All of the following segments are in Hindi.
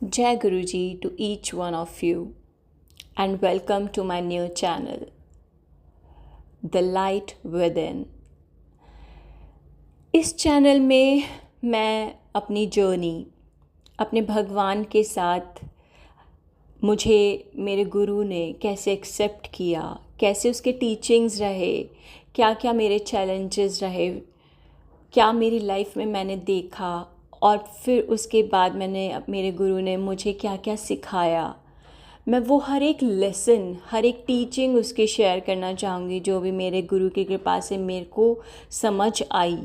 Jai Guruji to each one of you, and welcome to my new channel, The Light Within. इस चैनल में मैं अपनी जर्नी अपने भगवान के साथ मुझे मेरे गुरु ने कैसे एक्सेप्ट किया, कैसे उसके टीचिंग्स रहे, क्या क्या मेरे चैलेंजेस रहे, क्या मेरी लाइफ में मैंने देखा और फिर उसके बाद मेरे गुरु ने मुझे क्या क्या सिखाया। मैं वो हर एक लेसन, हर एक टीचिंग उसकी शेयर करना चाहूँगी जो भी मेरे गुरु की कृपा से मेरे को समझ आई।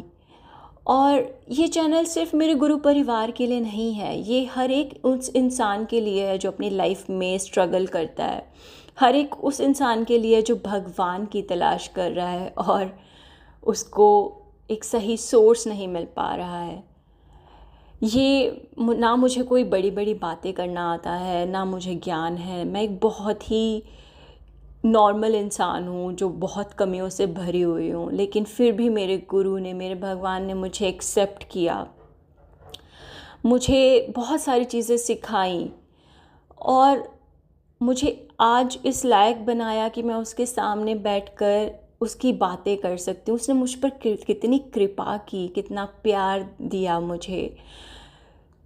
और ये चैनल सिर्फ मेरे गुरु परिवार के लिए नहीं है, ये हर एक उस इंसान के लिए है जो अपनी लाइफ में स्ट्रगल करता है, हर एक उस इंसान के लिए जो भगवान की तलाश कर रहा है और उसको एक सही सोर्स नहीं मिल पा रहा है। ये ना मुझे कोई बड़ी बड़ी बातें करना आता है, ना मुझे ज्ञान है। मैं एक बहुत ही नॉर्मल इंसान हूँ जो बहुत कमियों से भरी हुई हूँ, लेकिन फिर भी मेरे गुरु ने, मेरे भगवान ने मुझे एक्सेप्ट किया, मुझे बहुत सारी चीज़ें सिखाई और मुझे आज इस लायक बनाया कि मैं उसके सामने बैठकर उसकी बातें कर सकती हूँ। उसने मुझ पर कितनी कृपा की, कितना प्यार दिया मुझे।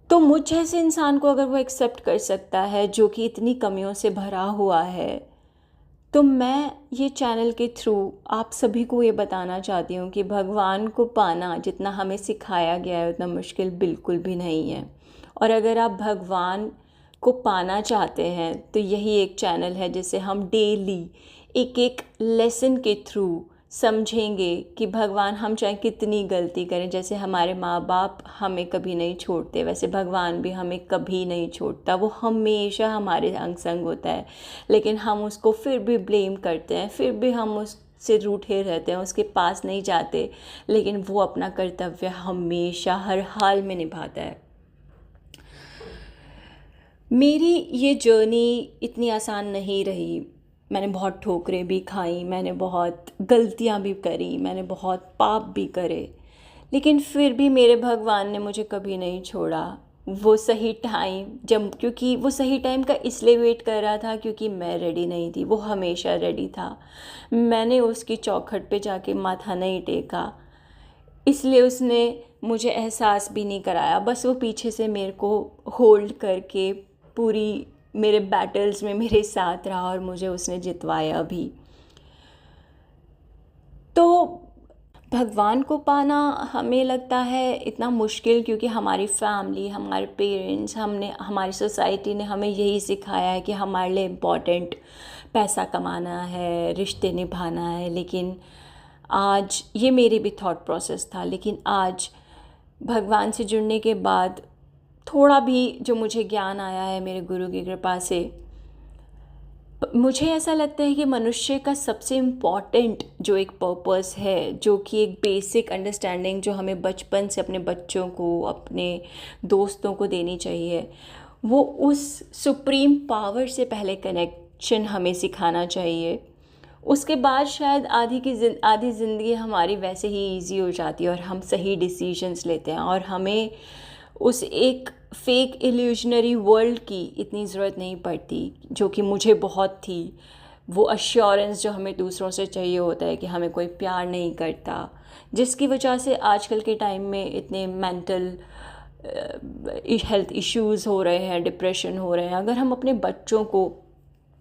तो मुझ जैसे इंसान को अगर वो एक्सेप्ट कर सकता है जो कि इतनी कमियों से भरा हुआ है, तो मैं ये चैनल के थ्रू आप सभी को ये बताना चाहती हूँ कि भगवान को पाना जितना हमें सिखाया गया है उतना मुश्किल बिल्कुल भी नहीं है। और अगर आप भगवान को पाना चाहते हैं तो यही एक चैनल है जिसे हम डेली एक एक लेसन के थ्रू समझेंगे कि भगवान हम चाहे कितनी गलती करें, जैसे हमारे माँ बाप हमें कभी नहीं छोड़ते वैसे भगवान भी हमें कभी नहीं छोड़ता। वो हमेशा हमारे अंग संग होता है, लेकिन हम उसको फिर भी ब्लेम करते हैं, फिर भी हम उससे रूठे रहते हैं, उसके पास नहीं जाते, लेकिन वो अपना कर्तव्य हमेशा हर हाल में निभाता है। मेरी ये जर्नी इतनी आसान नहीं रही। मैंने बहुत ठोकरें भी खाई, मैंने बहुत गलतियां भी करी, मैंने बहुत पाप भी करे, लेकिन फिर भी मेरे भगवान ने मुझे कभी नहीं छोड़ा। वो सही टाइम क्योंकि वो सही टाइम का इसलिए वेट कर रहा था क्योंकि मैं रेडी नहीं थी, वो हमेशा रेडी था। मैंने उसकी चौखट पे जाके माथा नहीं टेका, इसलिए उसने मुझे एहसास भी नहीं कराया। बस वो पीछे से मेरे को होल्ड करके पूरी मेरे बैटल्स में मेरे साथ रहा और मुझे उसने जितवाया भी। तो भगवान को पाना हमें लगता है इतना मुश्किल क्योंकि हमारी फैमिली, हमारे पेरेंट्स, हमारी सोसाइटी ने हमें यही सिखाया है कि हमारे लिए इम्पॉर्टेंट पैसा कमाना है, रिश्ते निभाना है। लेकिन आज ये मेरी भी थॉट प्रोसेस था, लेकिन आज भगवान से जुड़ने के बाद थोड़ा भी जो मुझे ज्ञान आया है मेरे गुरु की कृपा से, मुझे ऐसा लगता है कि मनुष्य का सबसे इम्पॉर्टेंट जो एक पर्पस है, जो कि एक बेसिक अंडरस्टैंडिंग जो हमें बचपन से अपने बच्चों को, अपने दोस्तों को देनी चाहिए, वो उस सुप्रीम पावर से पहले कनेक्शन हमें सिखाना चाहिए। उसके बाद शायद आधी ज़िंदगी हमारी वैसे ही इजी हो जाती है और हम सही डिसीजंस लेते हैं और हमें उस एक फेक इल्यूजनरी वर्ल्ड की इतनी ज़रूरत नहीं पड़ती जो कि मुझे बहुत थी। वो अश्योरेंस जो हमें दूसरों से चाहिए होता है कि हमें कोई प्यार नहीं करता, जिसकी वजह से आजकल के टाइम में इतने मेंटल हेल्थ इश्यूज़ हो रहे हैं, डिप्रेशन हो रहे हैं। अगर हम अपने बच्चों को,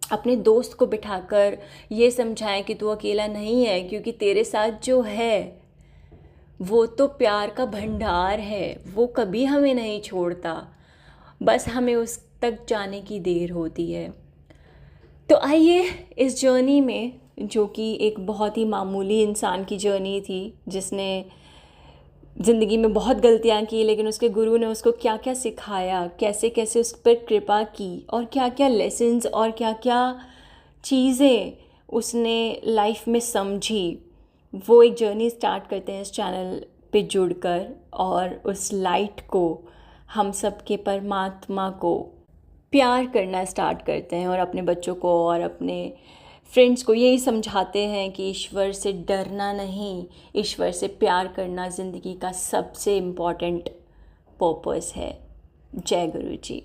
अपने दोस्त को बिठाकर ये समझाएं कि तू अकेला नहीं है, क्योंकि तेरे साथ जो है वो तो प्यार का भंडार है, वो कभी हमें नहीं छोड़ता, बस हमें उस तक जाने की देर होती है। तो आइए इस जर्नी में, जो कि एक बहुत ही मामूली इंसान की जर्नी थी जिसने ज़िंदगी में बहुत गलतियाँ की, लेकिन उसके गुरु ने उसको क्या क्या सिखाया, कैसे कैसे उस पर कृपा की और क्या क्या लेसन्स और क्या क्या चीज़ें उसने लाइफ में समझी, वो एक जर्नी स्टार्ट करते हैं इस चैनल पे जुड़कर और उस लाइट को, हम सब के परमात्मा को प्यार करना स्टार्ट करते हैं और अपने बच्चों को और अपने फ्रेंड्स को यही समझाते हैं कि ईश्वर से डरना नहीं, ईश्वर से प्यार करना ज़िंदगी का सबसे इम्पॉर्टेंट पर्पस है। जय गुरु जी।